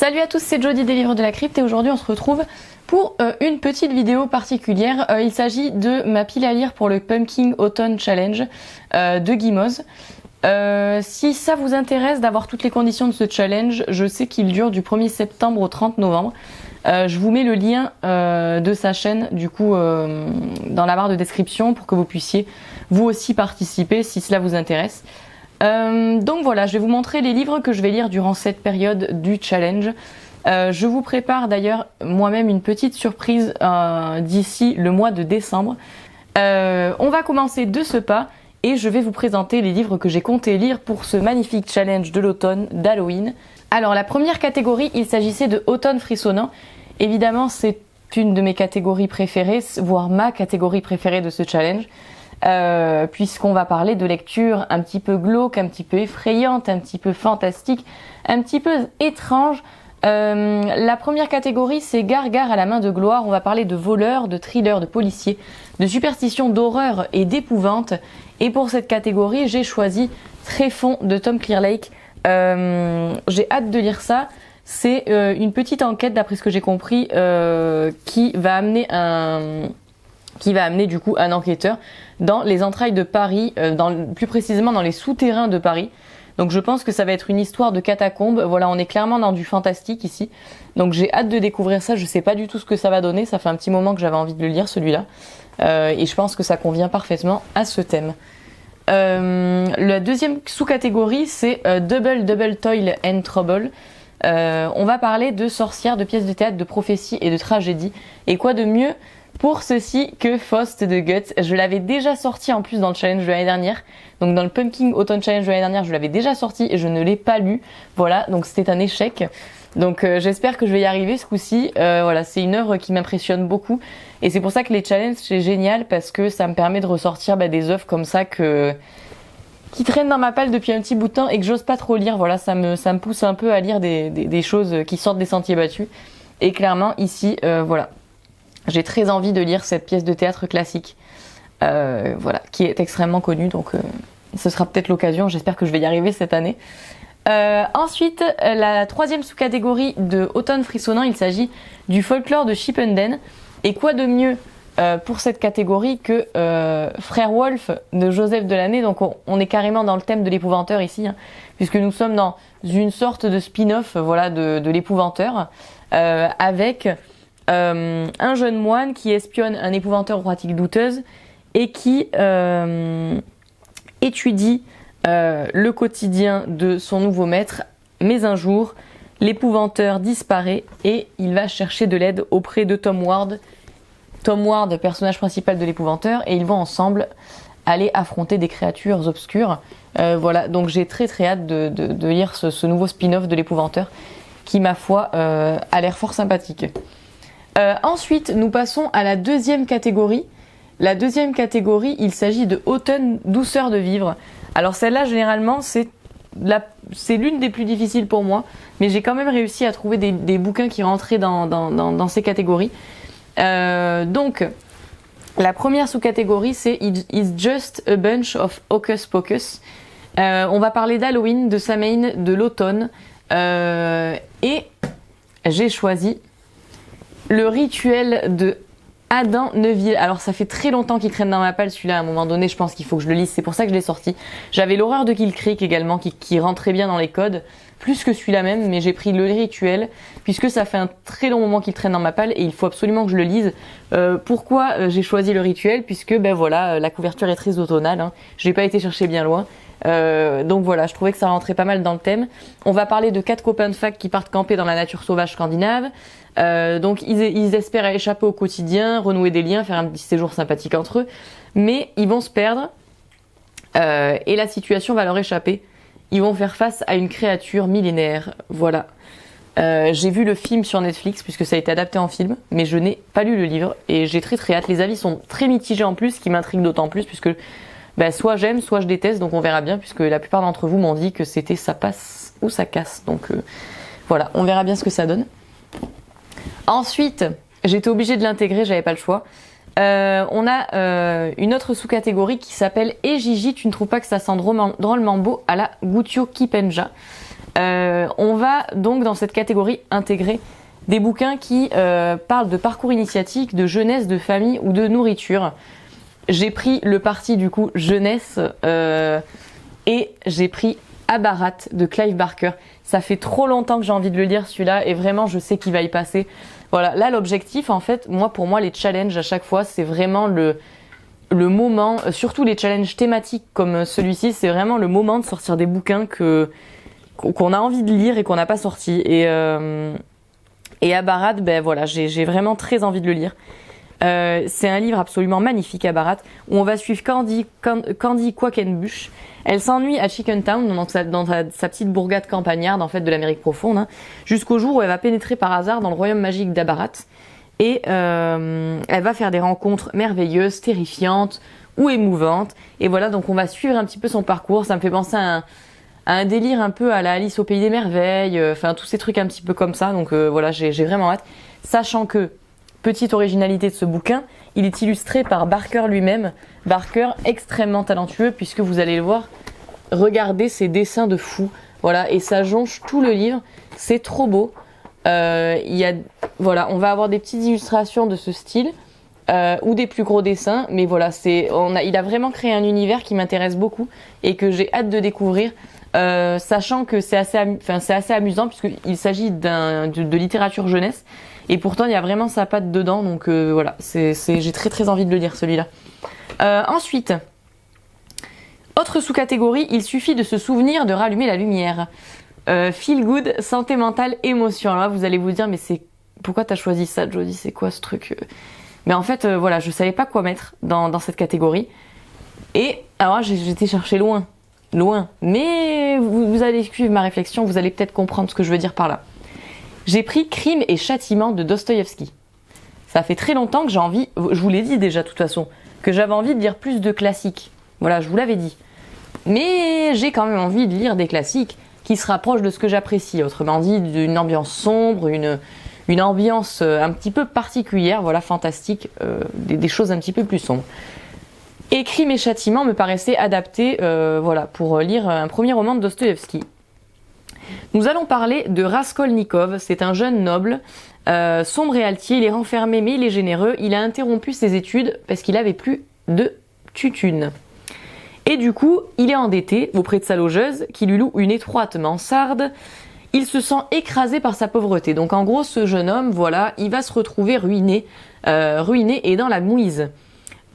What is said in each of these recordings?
Salut à tous, c'est Jody des Livres de la Crypte et aujourd'hui on se retrouve pour une petite vidéo particulière. Il s'agit de ma pile à lire pour le Pumpkin Autumn Challenge de Gimoz. Si ça vous intéresse d'avoir toutes les conditions de ce challenge, je sais qu'il dure du 1er septembre au 30 novembre. Je vous mets le lien de sa chaîne du coup dans la barre de description pour que vous puissiez vous aussi participer si cela vous intéresse. Donc voilà, je vais vous montrer les livres que je vais lire durant cette période du challenge. Je vous prépare d'ailleurs moi-même une petite surprise d'ici le mois de décembre. On va commencer de ce pas et je vais vous présenter les livres que j'ai compté lire pour ce magnifique challenge de l'automne d'Halloween. Alors la première catégorie, il s'agissait de Automne frissonnant. Évidemment, c'est une de mes catégories préférées, voire ma catégorie préférée de ce challenge. Puisqu'on va parler de lecture un petit peu glauque, un petit peu effrayante, un petit peu fantastique, un petit peu étrange. La première catégorie, c'est Gargare à la main de gloire. On va parler de voleurs, de thrillers, de policiers, de superstitions, d'horreur et d'épouvante. Et pour cette catégorie, j'ai choisi Tréfond de Tom Clearlake. J'ai hâte de lire ça. C'est une petite enquête, d'après ce que j'ai compris, qui va amener du coup un enquêteur dans les entrailles de Paris, plus précisément dans les souterrains de Paris. Donc je pense que ça va être une histoire de catacombes. Voilà, on est clairement dans du fantastique ici. Donc j'ai hâte de découvrir ça. Je sais pas du tout ce que ça va donner. Ça fait un petit moment que j'avais envie de le lire celui-là. Et je pense que ça convient parfaitement à ce thème. La deuxième sous-catégorie, c'est Double Toil and Trouble. On va parler de sorcières, de pièces de théâtre, de prophéties et de tragédies. Et quoi de mieux pour ceci que Faust de Guts. Je l'avais déjà sorti en plus dans le challenge de l'année dernière. Donc dans le Pumpkin Autumn Challenge de l'année dernière, je l'avais déjà sorti et je ne l'ai pas lu. Voilà, donc c'était un échec. Donc j'espère que je vais y arriver ce coup-ci. Voilà, c'est une œuvre qui m'impressionne beaucoup. Et c'est pour ça que les challenges, c'est génial parce que ça me permet de ressortir des œuvres comme ça qui traînent dans ma palle depuis un petit bout de temps et que j'ose pas trop lire. Voilà, ça me pousse un peu à lire des choses qui sortent des sentiers battus. Et clairement, ici, voilà. J'ai très envie de lire cette pièce de théâtre classique, voilà, qui est extrêmement connue, donc ce sera peut-être l'occasion, j'espère que je vais y arriver cette année. Ensuite, la troisième sous-catégorie de Automne frissonnant, il s'agit du folklore de Chipenden. Et quoi de mieux pour cette catégorie que Frère Wolf de Joseph Delaney. Donc on est carrément dans le thème de l'épouvanteur ici, hein, puisque nous sommes dans une sorte de spin-off voilà, de l'épouvanteur, avec un jeune moine qui espionne un épouvanteur aux pratiques douteuses et qui étudie le quotidien de son nouveau maître. Mais un jour, l'épouvanteur disparaît et il va chercher de l'aide auprès de Tom Ward. Tom Ward, personnage principal de l'épouvanteur, et ils vont ensemble aller affronter des créatures obscures. Voilà, donc j'ai très hâte de lire ce nouveau spin-off de l'épouvanteur qui, ma foi, a l'air fort sympathique. Ensuite, nous passons à la deuxième catégorie. La deuxième catégorie, il s'agit de Automne douceur de vivre. Alors celle-là, généralement, c'est l'une des plus difficiles pour moi, mais j'ai quand même réussi à trouver des bouquins qui rentraient dans ces catégories. Donc, la première sous-catégorie, c'est It's Just a Bunch of Hocus Pocus. On va parler d'Halloween, de Samhain, de l'automne, et j'ai choisi le rituel de Adam Neuville. Alors ça fait très longtemps qu'il traîne dans ma palle celui-là, à un moment donné je pense qu'il faut que je le lise, c'est pour ça que je l'ai sorti. J'avais l'horreur de Kill Creek également qui rentre très bien dans les codes, plus que celui-là même, mais j'ai pris le rituel puisque ça fait un très long moment qu'il traîne dans ma palle et il faut absolument que je le lise. Pourquoi j'ai choisi le rituel? Puisque voilà, la couverture est très automnale, hein. J'ai pas été chercher bien loin. Donc voilà, je trouvais que ça rentrait pas mal dans le thème. On va parler de 4 copains de fac qui partent camper dans la nature sauvage scandinave. Donc ils espèrent échapper au quotidien, renouer des liens, faire un petit séjour sympathique entre eux, mais ils vont se perdre et la situation va leur échapper. Ils vont faire face à une créature millénaire. Voilà. J'ai vu le film sur Netflix puisque ça a été adapté en film, mais je n'ai pas lu le livre et j'ai très hâte. Les avis sont très mitigés en plus, ce qui m'intrigue d'autant plus puisque soit j'aime, soit je déteste, donc on verra bien puisque la plupart d'entre vous m'ont dit que c'était ça passe ou ça casse. Donc voilà, on verra bien ce que ça donne. Ensuite, j'étais obligée de l'intégrer, j'avais pas le choix. On a une autre sous-catégorie qui s'appelle Et Gigi, tu ne trouves pas que ça sent drôlement beau à la Gutio Kipenja. On va donc dans cette catégorie intégrer des bouquins qui parlent de parcours initiatique, de jeunesse, de famille ou de nourriture. J'ai pris le parti du coup jeunesse et j'ai pris Abarat de Clive Barker. Ça fait trop longtemps que j'ai envie de le lire celui-là et vraiment je sais qu'il va y passer. Voilà, là l'objectif en fait, pour moi les challenges à chaque fois c'est vraiment le moment, surtout les challenges thématiques comme celui-ci, c'est vraiment le moment de sortir des bouquins qu'on a envie de lire et qu'on n'a pas sorti. Et Abarat, ben voilà, j'ai vraiment très envie de le lire. C'est un livre absolument magnifique, Abarat, où on va suivre Candy Quackenbush. Elle s'ennuie à Chicken Town, dans sa petite bourgade campagnarde en fait de l'Amérique profonde, hein, jusqu'au jour où elle va pénétrer par hasard dans le royaume magique d'Abarat. Et elle va faire des rencontres merveilleuses, terrifiantes ou émouvantes. Et voilà, donc on va suivre un petit peu son parcours. Ça me fait penser à un délire un peu à la Alice au pays des merveilles, enfin tous ces trucs un petit peu comme ça. Donc voilà, j'ai vraiment hâte. Sachant que, petite originalité de ce bouquin, il est illustré par Barker lui-même. Barker, extrêmement talentueux, puisque vous allez le voir, regardez ses dessins de fou. Voilà, et ça jonche tout le livre. C'est trop beau. Voilà, on va avoir des petites illustrations de ce style ou des plus gros dessins, mais voilà, il a vraiment créé un univers qui m'intéresse beaucoup et que j'ai hâte de découvrir, sachant que c'est assez amusant puisqu'il s'agit de littérature jeunesse et pourtant il y a vraiment sa patte dedans, donc voilà, j'ai très très envie de le lire celui-là. Ensuite, autre sous-catégorie, il suffit de se souvenir de rallumer la lumière. Feel good, santé mentale, émotion. Alors là, vous allez vous dire, mais pourquoi t'as choisi ça, Jodie? C'est quoi ce truc? Mais en fait, voilà, je savais pas quoi mettre dans cette catégorie. Et alors là, j'étais chercher loin. Mais vous allez suivre ma réflexion, vous allez peut-être comprendre ce que je veux dire par là. J'ai pris Crime et Châtiment de Dostoïevski. Ça fait très longtemps que j'ai envie, je vous l'ai dit déjà de toute façon, que j'avais envie de lire plus de classiques. Voilà, je vous l'avais dit. Mais j'ai quand même envie de lire des classiques qui se rapproche de ce que j'apprécie, autrement dit d'une ambiance sombre, une ambiance un petit peu particulière, voilà, fantastique, des choses un petit peu plus sombres. Et Crime et Châtiment me paraissait adapté voilà, pour lire un premier roman de Dostoïevski. Nous allons parler de Raskolnikov, c'est un jeune noble, sombre et altier, il est renfermé mais il est généreux, il a interrompu ses études parce qu'il avait plus de tutune. Et du coup, il est endetté auprès de sa logeuse qui lui loue une étroite mansarde. Il se sent écrasé par sa pauvreté. Donc en gros, ce jeune homme, voilà, il va se retrouver ruiné et dans la mouise.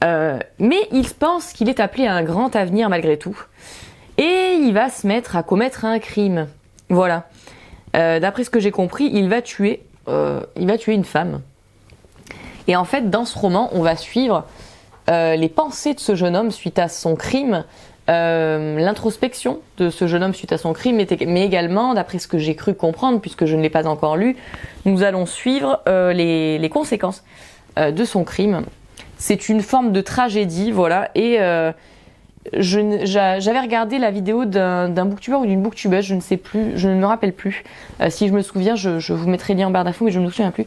Mais il pense qu'il est appelé à un grand avenir malgré tout. Et il va se mettre à commettre un crime. Voilà. D'après ce que j'ai compris, il va tuer une femme. Et en fait, dans ce roman, on va suivre les pensées de ce jeune homme suite à son crime, l'introspection de ce jeune homme suite à son crime, mais également, d'après ce que j'ai cru comprendre, puisque je ne l'ai pas encore lu, nous allons suivre les conséquences de son crime. C'est une forme de tragédie, voilà, et j'avais regardé la vidéo d'un booktuber ou d'une booktubeuse, je ne sais plus, je ne me rappelle plus. Si je me souviens, je vous mettrai le lien en barre d'infos, mais je ne me souviens plus.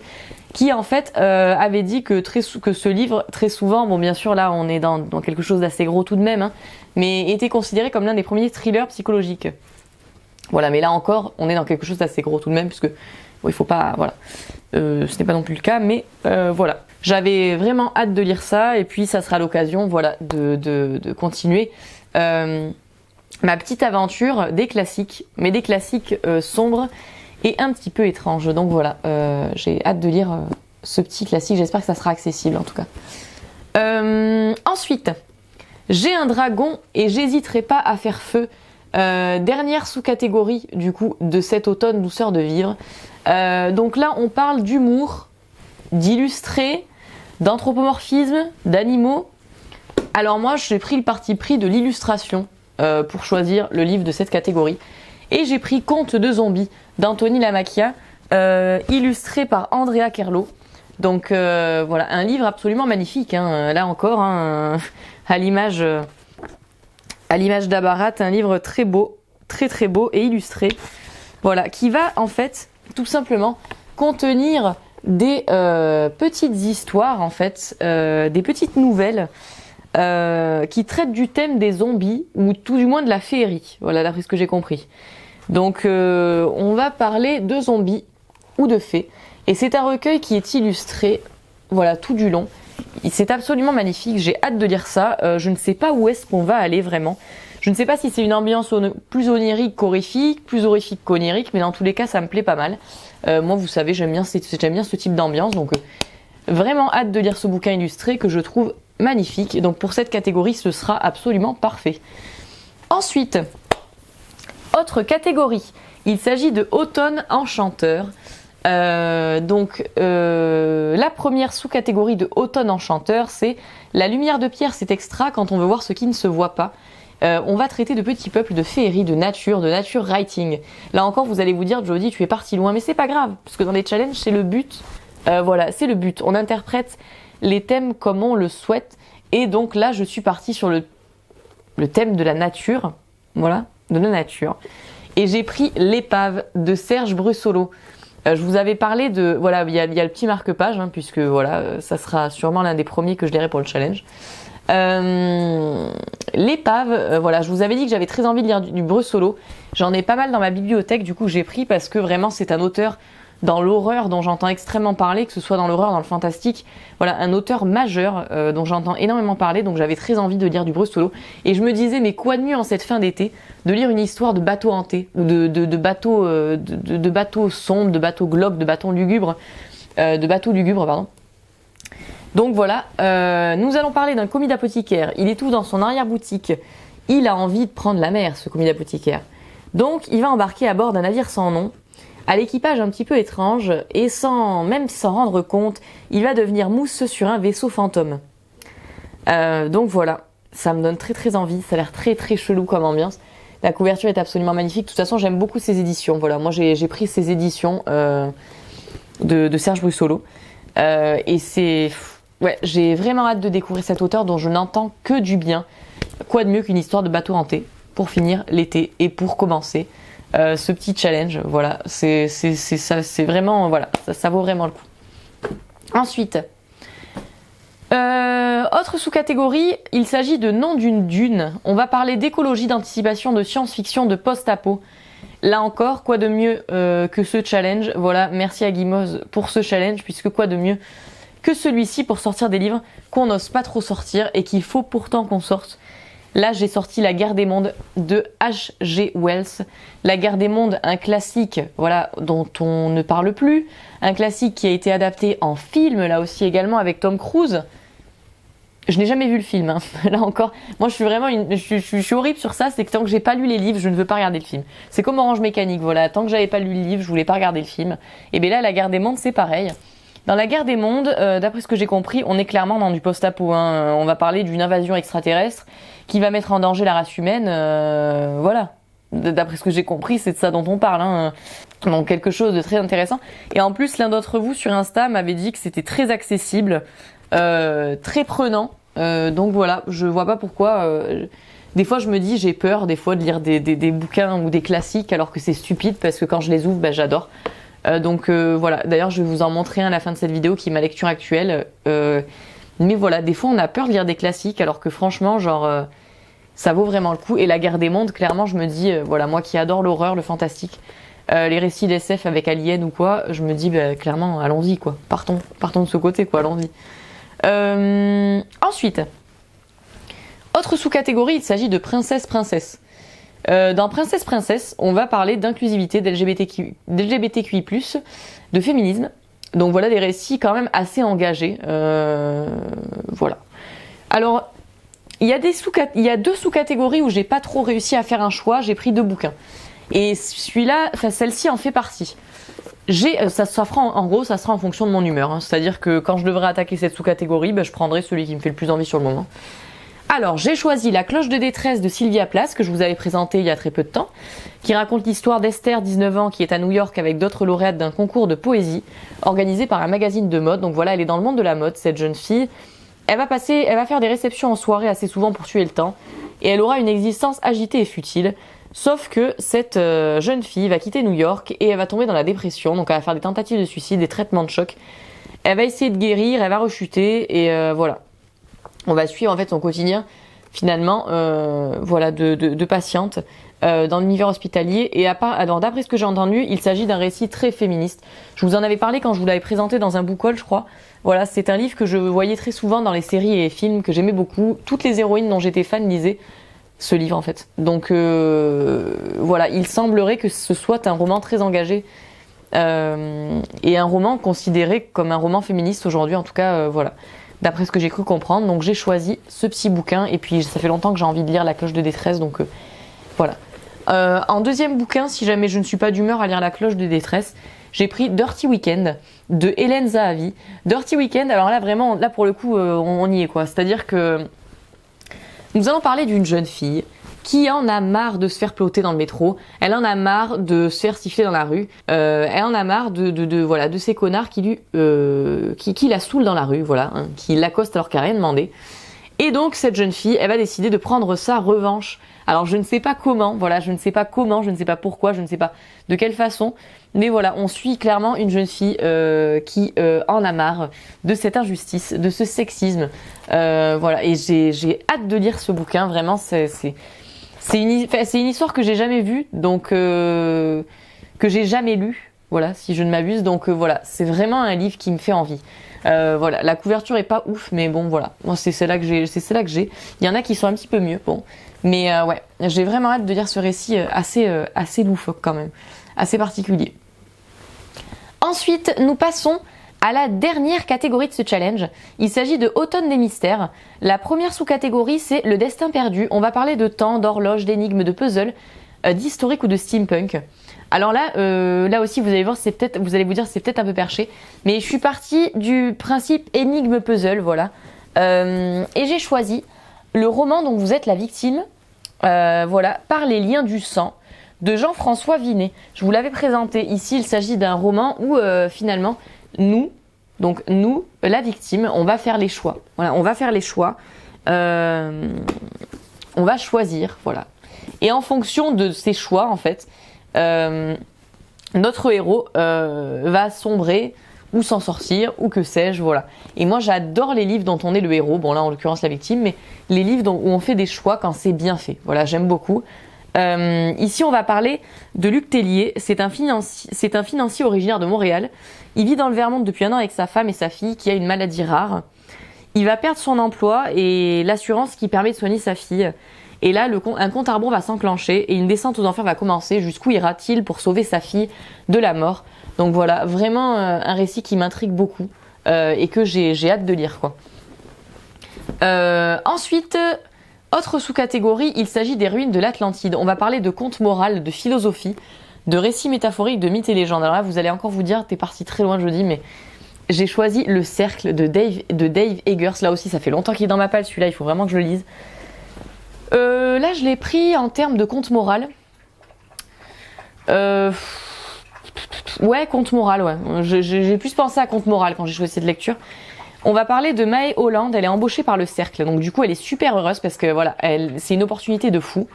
Qui en fait avait dit que ce livre, très souvent, bon bien sûr là on est dans quelque chose d'assez gros tout de même, hein, mais était considéré comme l'un des premiers thrillers psychologiques. Voilà, mais là encore, on est dans quelque chose d'assez gros tout de même, puisque bon, il faut pas, voilà, ce n'est pas non plus le cas, mais voilà. J'avais vraiment hâte de lire ça, et puis ça sera l'occasion, voilà, de continuer ma petite aventure des classiques, mais des classiques sombres et un petit peu étranges. Donc voilà, j'ai hâte de lire ce petit classique, j'espère que ça sera accessible en tout cas. Ensuite, j'ai un dragon et j'hésiterai pas à faire feu. Dernière sous-catégorie du coup de cet automne douceur de vivre. Donc là on parle d'humour, d'illustré, d'anthropomorphisme, d'animaux. Alors moi j'ai pris le parti pris de l'illustration pour choisir le livre de cette catégorie. Et j'ai pris Conte de zombies d'Anthony Lamacchia, illustré par Andrea Kerlo. Donc voilà, un livre absolument magnifique, hein, là encore, hein, à l'image d'Abarat, un livre très beau, très très beau et illustré. Voilà, qui va en fait tout simplement contenir des petites histoires, en fait, des petites nouvelles qui traitent du thème des zombies, ou tout du moins de la féerie, voilà, d'après ce que j'ai compris. Donc on va parler de zombies ou de fées. Et c'est un recueil qui est illustré, voilà, tout du long. C'est absolument magnifique, j'ai hâte de lire ça. Je ne sais pas où est-ce qu'on va aller vraiment. Je ne sais pas si c'est une ambiance plus onirique qu'horrifique, plus horrifique qu'onirique, mais dans tous les cas, ça me plaît pas mal. Moi, vous savez, j'aime bien ce type d'ambiance, donc vraiment hâte de lire ce bouquin illustré que je trouve magnifique. Donc pour cette catégorie, ce sera absolument parfait. Ensuite, autre catégorie, il s'agit de Automne Enchanteur. La première sous-catégorie de Automne Enchanteur, c'est la lumière de pierre, c'est extra quand on veut voir ce qui ne se voit pas. On va traiter de petits peuples, de féerie, de nature writing. Là encore, vous allez vous dire, Jodie, tu es partie loin, mais c'est pas grave, parce que dans les challenges, c'est le but. Voilà, c'est le but. On interprète les thèmes comme on le souhaite. Et donc là, je suis partie sur le thème de la nature. Voilà, de la nature. Et j'ai pris L'Épave de Serge Brussolo. Je vous avais parlé de... Voilà, il y a le petit marque-page, hein, puisque voilà, ça sera sûrement l'un des premiers que je lirai pour le challenge. L'Épave, voilà, je vous avais dit que j'avais très envie de lire du Brussolo. J'en ai pas mal dans ma bibliothèque, du coup j'ai pris parce que vraiment c'est un auteur dans l'horreur dont j'entends extrêmement parler, que ce soit dans l'horreur, dans le fantastique. Voilà, un auteur majeur dont j'entends énormément parler, donc j'avais très envie de lire du Brussolo. Et je me disais, mais quoi de mieux en cette fin d'été de lire une histoire de bateau hanté, ou de bateaux sombres, de bateaux glauques, de bateaux lugubres, pardon. Donc voilà, nous allons parler d'un commis d'apothicaire. Il est tout dans son arrière-boutique. Il a envie de prendre la mer, ce commis d'apothicaire. Donc il va embarquer à bord d'un navire sans nom, à l'équipage un petit peu étrange, et sans s'en rendre compte, il va devenir mousse sur un vaisseau fantôme. Donc voilà, ça me donne très très envie, ça a l'air très très chelou comme ambiance. La couverture est absolument magnifique, de toute façon j'aime beaucoup ces éditions. Voilà, moi j'ai pris ces éditions de Serge Brussolo. Et c'est... Ouais, j'ai vraiment hâte de découvrir cet auteur dont je n'entends que du bien. Quoi de mieux qu'une histoire de bateau hanté pour finir l'été et pour commencer ce petit challenge. Voilà, c'est vraiment... Voilà, ça vaut vraiment le coup. Ensuite, autre sous-catégorie, il s'agit de Nom d'une dune. On va parler d'écologie, d'anticipation, de science-fiction, de post-apo. Là encore, quoi de mieux que ce challenge. Voilà, merci à Guimauve pour ce challenge, puisque quoi de mieux que celui-ci pour sortir des livres qu'on n'ose pas trop sortir et qu'il faut pourtant qu'on sorte. Là, j'ai sorti La Guerre des mondes de H.G. Wells. La Guerre des mondes, un classique, voilà, dont on ne parle plus. Un classique qui a été adapté en film, là aussi également, avec Tom Cruise. Je n'ai jamais vu le film, hein. Là encore. Moi, je suis vraiment je suis horrible sur ça, c'est que tant que j'ai pas lu les livres, je ne veux pas regarder le film. C'est comme Orange Mécanique, voilà. Tant que j'avais pas lu le livre, je voulais pas regarder le film. Et bien là, La Guerre des mondes, c'est pareil. Dans La Guerre des mondes, d'après ce que j'ai compris, on est clairement dans du post-apo, hein. On va parler d'une invasion extraterrestre qui va mettre en danger la race humaine, voilà. D'après ce que j'ai compris, c'est de ça dont on parle, hein. Donc quelque chose de très intéressant. Et en plus, l'un d'entre vous sur Insta m'avait dit que c'était très accessible, très prenant. Donc voilà, je vois pas pourquoi. Des fois, je me dis, j'ai peur des fois de lire des bouquins ou des classiques alors que c'est stupide parce que quand je les ouvre, bah, j'adore. Donc voilà, d'ailleurs je vais vous en montrer un à la fin de cette vidéo qui est ma lecture actuelle. Mais voilà, des fois on a peur de lire des classiques alors que franchement genre ça vaut vraiment le coup. Et La Guerre des mondes, clairement je me dis, voilà, moi qui adore l'horreur, le fantastique, les récits d'SF avec Alien ou quoi, je me dis bah, clairement allons-y quoi, partons de ce côté quoi, allons-y. Ensuite, autre sous-catégorie, il s'agit de Princesse. Dans Princesse, on va parler d'inclusivité, d'LGBTQI+, de féminisme. Donc voilà des récits quand même assez engagés. Voilà. Alors, il y a deux sous-catégories où j'ai pas trop réussi à faire un choix. J'ai pris 2 bouquins. Et celle-ci en fait partie. Ça sera en fonction de mon humeur. Hein. C'est-à-dire que quand je devrais attaquer cette sous-catégorie, je prendrai celui qui me fait le plus envie sur le moment. Alors, j'ai choisi La Cloche de détresse de Sylvia Plath, que je vous avais présenté il y a très peu de temps, qui raconte l'histoire d'Esther, 19 ans, qui est à New York avec d'autres lauréates d'un concours de poésie organisé par un magazine de mode. Donc voilà, elle est dans le monde de la mode, cette jeune fille. Elle va faire des réceptions en soirée assez souvent pour tuer le temps, et elle aura une existence agitée et futile. Sauf que cette jeune fille va quitter New York et elle va tomber dans la dépression, donc elle va faire des tentatives de suicide, des traitements de choc. Elle va essayer de guérir, elle va rechuter, et voilà. On va suivre en fait son quotidien finalement, voilà, de patientes dans l'univers hospitalier. Et alors d'après ce que j'ai entendu, il s'agit d'un récit très féministe. Je vous en avais parlé quand je vous l'avais présenté dans un book haul, je crois. Voilà, c'est un livre que je voyais très souvent dans les séries et les films, que j'aimais beaucoup. Toutes les héroïnes dont j'étais fan lisaient ce livre en fait. Donc voilà, il semblerait que ce soit un roman très engagé et un roman considéré comme un roman féministe aujourd'hui, en tout cas voilà, d'après ce que j'ai cru comprendre. Donc j'ai choisi ce petit bouquin et puis ça fait longtemps que j'ai envie de lire La Cloche de détresse, donc voilà. En deuxième bouquin, si jamais je ne suis pas d'humeur à lire La Cloche de détresse, j'ai pris Dirty Weekend de Hélène Zahavi. Dirty Weekend, alors là vraiment, là pour le coup on y est quoi, c'est-à-dire que nous allons parler d'une jeune fille qui en a marre de se faire ploter dans le métro, elle en a marre de se faire siffler dans la rue, elle en a marre voilà, de ces connards qui la saoulent dans la rue, voilà, hein, qui l'accostent alors qu'elle n'a rien demandé. Et donc cette jeune fille, elle va décider de prendre sa revanche. Alors je ne sais pas comment, voilà, je ne sais pas pourquoi, je ne sais pas de quelle façon, mais voilà, on suit clairement une jeune fille qui en a marre de cette injustice, de ce sexisme, voilà, et j'ai hâte de lire ce bouquin, vraiment, c'est une histoire que j'ai jamais vue, donc que j'ai jamais lue, voilà, si je ne m'abuse, donc voilà, c'est vraiment un livre qui me fait envie. Voilà, la couverture est pas ouf, mais bon voilà, moi c'est celle-là que j'ai. Il y en a qui sont un petit peu mieux, bon, mais ouais, j'ai vraiment hâte de lire ce récit assez loufoque quand même, assez particulier. Ensuite, nous passons à la dernière catégorie de ce challenge. Il s'agit de Automne des mystères. La première sous-catégorie, c'est le destin perdu. On va parler de temps, d'horloge, d'énigmes, de puzzle, d'historique ou de steampunk. Alors là, là aussi, vous allez voir, vous allez vous dire, c'est peut-être un peu perché, mais je suis partie du principe énigme puzzle, voilà, et j'ai choisi le roman dont vous êtes la victime, voilà, Par les liens du sang, de Jean-François Vinet. Je vous l'avais présenté ici. Il s'agit d'un roman où finalement nous, la victime, on va faire les choix. Voilà, on va faire les choix. On va choisir, voilà. Et en fonction de ces choix, en fait, notre héros va sombrer ou s'en sortir ou que sais-je, voilà. Et moi j'adore les livres dont on est le héros, bon là en l'occurrence la victime, mais les livres où on fait des choix quand c'est bien fait, voilà, j'aime beaucoup. Ici on va parler de Luc Tellier, c'est un financier originaire de Montréal. Il vit dans le Vermont depuis 1 an avec sa femme et sa fille qui a une maladie rare. Il va perdre son emploi et l'assurance qui permet de soigner sa fille. Et là, un compte à rebours va s'enclencher et une descente aux enfers va commencer. Jusqu'où ira-t-il pour sauver sa fille de la mort? Donc voilà, vraiment un récit qui m'intrigue beaucoup et que j'ai hâte de lire, quoi. Ensuite, autre sous-catégorie, il s'agit des ruines de l'Atlantide. On va parler de contes moraux, de philosophie, de récits métaphoriques, de mythes et légendes. Alors là, vous allez encore vous dire, t'es parti très loin, je dis, mais j'ai choisi Le Cercle de Dave Eggers. Là aussi, ça fait longtemps qu'il est dans ma palle, celui-là, il faut vraiment que je le lise. Là, je l'ai pris en termes de conte moral. Ouais, conte moral, ouais. J'ai plus pensé à conte moral quand j'ai choisi cette lecture. On va parler de Mae Holland. Elle est embauchée par Le Cercle, donc du coup, elle est super heureuse parce que voilà, c'est une opportunité de fou.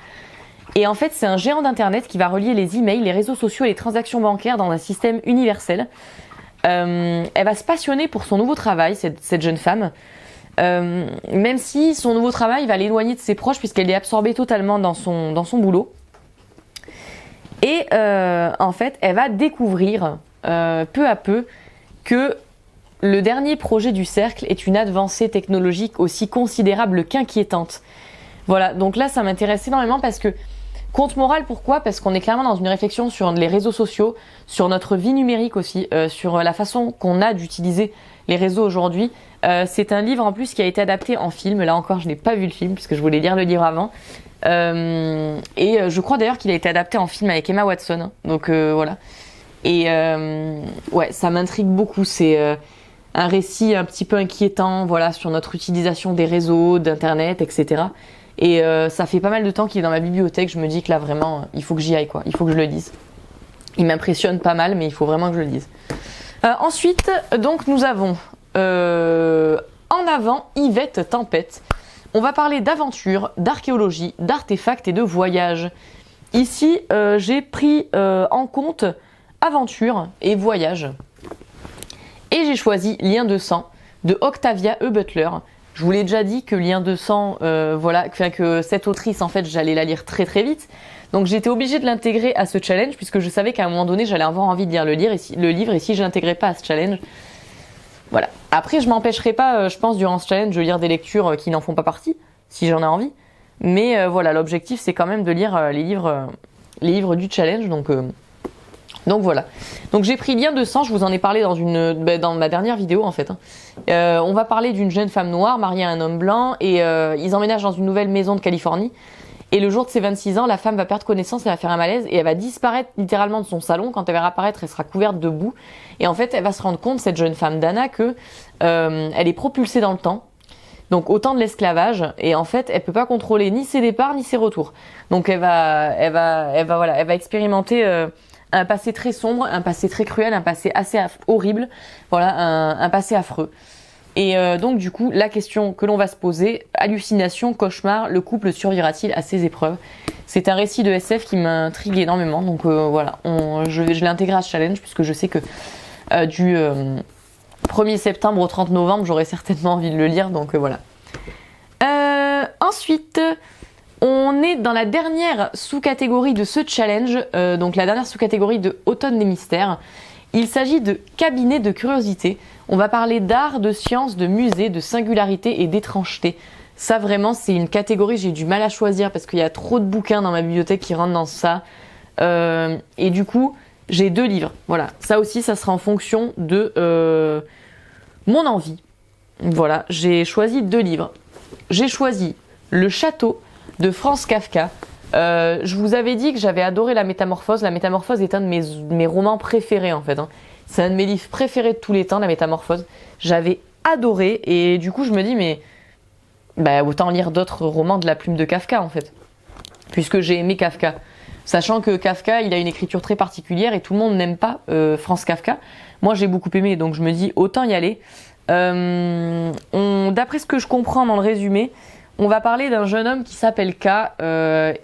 Et en fait, c'est un géant d'internet qui va relier les emails, les réseaux sociaux et les transactions bancaires dans un système universel. Elle va se passionner pour son nouveau travail, cette jeune femme. Même si son nouveau travail va l'éloigner de ses proches puisqu'elle est absorbée totalement dans son boulot. Et en fait, elle va découvrir peu à peu que le dernier projet du cercle est une avancée technologique aussi considérable qu'inquiétante. Voilà, donc là ça m'intéresse énormément parce que conte moral, pourquoi? Parce qu'on est clairement dans une réflexion sur les réseaux sociaux, sur notre vie numérique aussi, sur la façon qu'on a d'utiliser les réseaux aujourd'hui. C'est un livre en plus qui a été adapté en film. Là encore, je n'ai pas vu le film puisque je voulais lire le livre avant. Et je crois d'ailleurs qu'il a été adapté en film avec Emma Watson. Donc voilà. Et ouais, ça m'intrigue beaucoup. C'est un récit un petit peu inquiétant, voilà, sur notre utilisation des réseaux, d'internet, etc. Et ça fait pas mal de temps qu'il est dans ma bibliothèque. Je me dis que là vraiment, il faut que j'y aille, quoi. Il faut que je le lise. Il m'impressionne pas mal, mais il faut vraiment que je le lise. Ensuite, donc nous avons en avant Yvette Tempête. On va parler d'aventure, d'archéologie, d'artefacts et de voyage. Ici, j'ai pris en compte aventure et voyage. Et j'ai choisi Lien de sang de Octavia E. Butler. Je vous l'ai déjà dit que Lien de sang, voilà, que cette autrice, en fait, j'allais la lire très très vite. Donc j'étais obligée de l'intégrer à ce challenge puisque je savais qu'à un moment donné, j'allais avoir envie de lire le livre et si je l'intégrais pas à ce challenge, voilà. Après, je m'empêcherai pas, je pense, durant ce challenge, de lire des lectures qui n'en font pas partie, si j'en ai envie. Mais voilà, l'objectif, c'est quand même de lire les livres du challenge. Donc voilà. Donc j'ai pris Lien de sang, je vous en ai parlé dans ma dernière vidéo en fait. On va parler d'une jeune femme noire mariée à un homme blanc et ils emménagent dans une nouvelle maison de Californie. Et le jour de ses 26 ans, la femme va perdre connaissance, elle va faire un malaise et elle va disparaître littéralement de son salon. Quand elle va réapparaître, elle sera couverte de boue. Et en fait, elle va se rendre compte, cette jeune femme Dana, que elle est propulsée dans le temps. Donc au temps de l'esclavage. Et en fait, elle peut pas contrôler ni ses départs ni ses retours. Donc elle va expérimenter un passé très sombre, un passé très cruel, un passé assez horrible. Voilà, un passé affreux. Et donc du coup, la question que l'on va se poser, hallucination, cauchemar, le couple survivra-t-il à ces épreuves? C'est un récit de SF qui m'intrigue énormément, donc voilà, je l'ai intégré à ce challenge puisque je sais que du 1er septembre au 30 novembre, j'aurai certainement envie de le lire, donc voilà. Ensuite, on est dans la dernière sous-catégorie de ce challenge, donc la dernière sous-catégorie de Automne des mystères. Il s'agit de cabinet de curiosité. On va parler d'art, de science, de musée, de singularité et d'étrangeté. Ça vraiment, c'est une catégorie, j'ai du mal à choisir parce qu'il y a trop de bouquins dans ma bibliothèque qui rentrent dans ça. Et du coup, j'ai 2 livres. Voilà, ça aussi, ça sera en fonction de mon envie. Voilà, j'ai choisi 2 livres. J'ai choisi Le Château de Franz Kafka. Je vous avais dit que j'avais adoré La Métamorphose. La Métamorphose est un de mes romans préférés en fait. C'est un de mes livres préférés de tous les temps, La Métamorphose. J'avais adoré et du coup je me dis mais autant lire d'autres romans de la plume de Kafka en fait. Puisque j'ai aimé Kafka. Sachant que Kafka, il a une écriture très particulière et tout le monde n'aime pas Franz Kafka. Moi j'ai beaucoup aimé donc je me dis autant y aller. D'après ce que je comprends dans le résumé, on va parler d'un jeune homme qui s'appelle K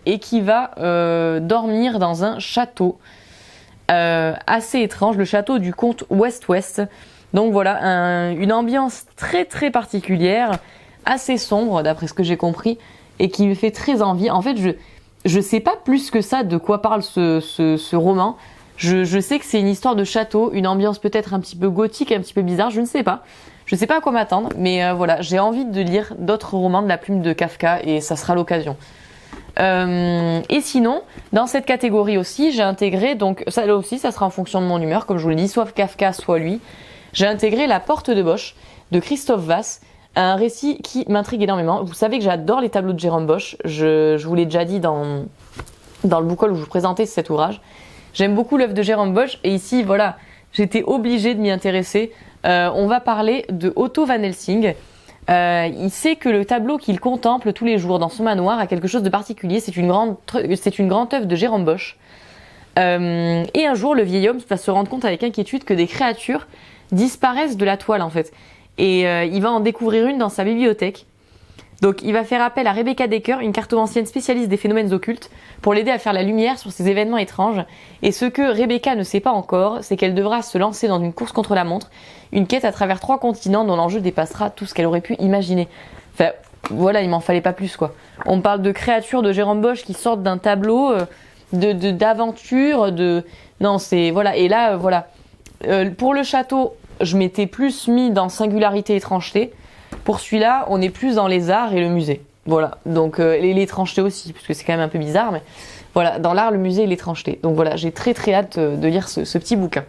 et qui va dormir dans un château assez étrange, le château du comte West-West. Donc voilà, une ambiance très très particulière, assez sombre d'après ce que j'ai compris et qui me fait très envie. En fait, je sais pas plus que ça de quoi parle ce roman. Je sais que c'est une histoire de château, une ambiance peut-être un petit peu gothique, un petit peu bizarre, je ne sais pas. Je sais pas à quoi m'attendre, mais voilà, j'ai envie de lire d'autres romans de la plume de Kafka et ça sera l'occasion. Et sinon, dans cette catégorie aussi, j'ai intégré, donc ça là aussi, ça sera en fonction de mon humeur, comme je vous l'ai dit, soit Kafka, soit lui. J'ai intégré La Porte de Bosch de Christophe Vass, un récit qui m'intrigue énormément. Vous savez que j'adore les tableaux de Jérôme Bosch, je vous l'ai déjà dit dans le book haul où je vous présentais cet ouvrage. J'aime beaucoup l'œuvre de Jérôme Bosch et ici, voilà, j'étais obligée de m'y intéresser. On va parler de Otto van Helsing. Il sait que le tableau qu'il contemple tous les jours dans son manoir a quelque chose de particulier. C'est une grande œuvre de Jérôme Bosch. Et un jour, le vieil homme va se rendre compte avec inquiétude que des créatures disparaissent de la toile en fait. Et il va en découvrir une dans sa bibliothèque. Donc il va faire appel à Rebecca Decker, une cartomancienne spécialiste des phénomènes occultes, pour l'aider à faire la lumière sur ces événements étranges. Et ce que Rebecca ne sait pas encore, c'est qu'elle devra se lancer dans une course contre la montre, une quête à travers 3 continents dont l'enjeu dépassera tout ce qu'elle aurait pu imaginer. Enfin, voilà, il m'en fallait pas plus quoi. On parle de créatures de Jérôme Bosch qui sortent d'un tableau, d'aventure, Non, c'est... Voilà, et là, voilà. Pour le château, je m'étais plus mis dans singularité, étrangeté. Pour celui-là, on est plus dans les arts et le musée. Voilà, donc l'étrangeté aussi, parce que c'est quand même un peu bizarre, mais voilà, dans l'art, le musée et l'étrangeté. Donc voilà, j'ai très très hâte de lire ce petit bouquin.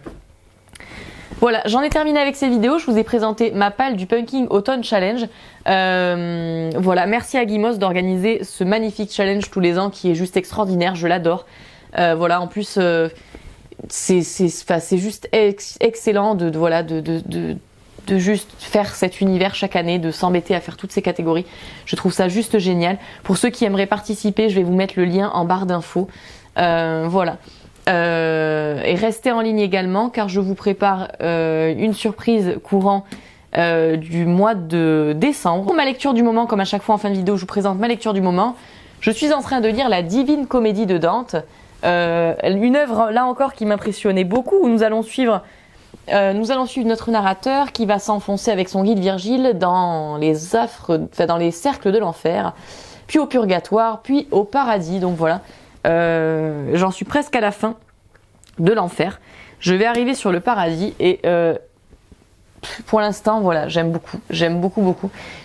Voilà, j'en ai terminé avec ces vidéos. Je vous ai présenté ma palle du Punking Autumn Challenge. Voilà, merci à Guimos d'organiser ce magnifique challenge tous les ans qui est juste extraordinaire, je l'adore. Voilà, en plus, c'est juste excellent de juste faire cet univers chaque année, de s'embêter à faire toutes ces catégories. Je trouve ça juste génial. Pour ceux qui aimeraient participer, je vais vous mettre le lien en barre d'infos. Voilà. Et restez en ligne également car je vous prépare une surprise courant du mois de décembre. Pour ma lecture du moment, comme à chaque fois en fin de vidéo, je vous présente ma lecture du moment. Je suis en train de lire La Divine Comédie de Dante. Une œuvre, là encore, qui m'impressionnait beaucoup, où nous allons suivre nous allons suivre notre narrateur qui va s'enfoncer avec son guide Virgile dans les affres, enfin dans les cercles de l'enfer, puis au purgatoire, puis au paradis. Donc voilà, j'en suis presque à la fin de l'enfer. Je vais arriver sur le paradis et pour l'instant, voilà, j'aime beaucoup.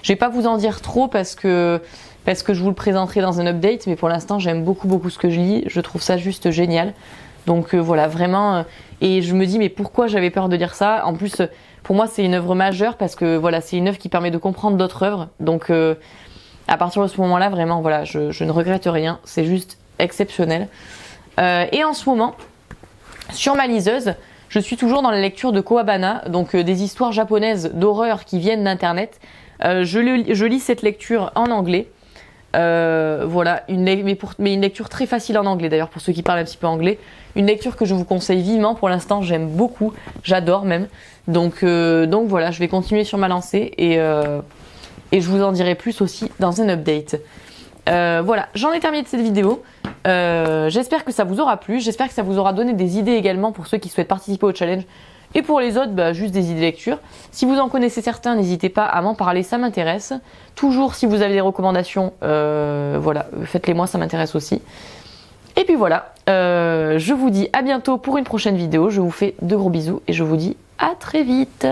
Je vais pas vous en dire trop parce que je vous le présenterai dans un update, mais pour l'instant, j'aime beaucoup ce que je lis. Je trouve ça juste génial. Donc voilà, vraiment. Et je me dis, mais pourquoi j'avais peur de dire ça? En plus, pour moi, c'est une œuvre majeure parce que voilà, c'est une œuvre qui permet de comprendre d'autres œuvres. Donc à partir de ce moment-là, vraiment, voilà, je ne regrette rien. C'est juste exceptionnel. Et en ce moment, sur ma liseuse, je suis toujours dans la lecture de Koabana, donc des histoires japonaises d'horreur qui viennent d'internet. Je lis cette lecture en anglais. Voilà, mais une lecture très facile en anglais d'ailleurs pour ceux qui parlent un petit peu anglais. Une lecture que je vous conseille vivement pour l'instant, j'aime beaucoup, j'adore même. Donc voilà, je vais continuer sur ma lancée et je vous en dirai plus aussi dans un update. Voilà, j'en ai terminé de cette vidéo. J'espère que ça vous aura plu, j'espère que ça vous aura donné des idées également pour ceux qui souhaitent participer au challenge. Et pour les autres, bah, juste des idées de lecture. Si vous en connaissez certains, n'hésitez pas à m'en parler, ça m'intéresse. Toujours, si vous avez des recommandations, voilà, faites-les moi, ça m'intéresse aussi. Et puis voilà, je vous dis à bientôt pour une prochaine vidéo. Je vous fais de gros bisous et je vous dis à très vite.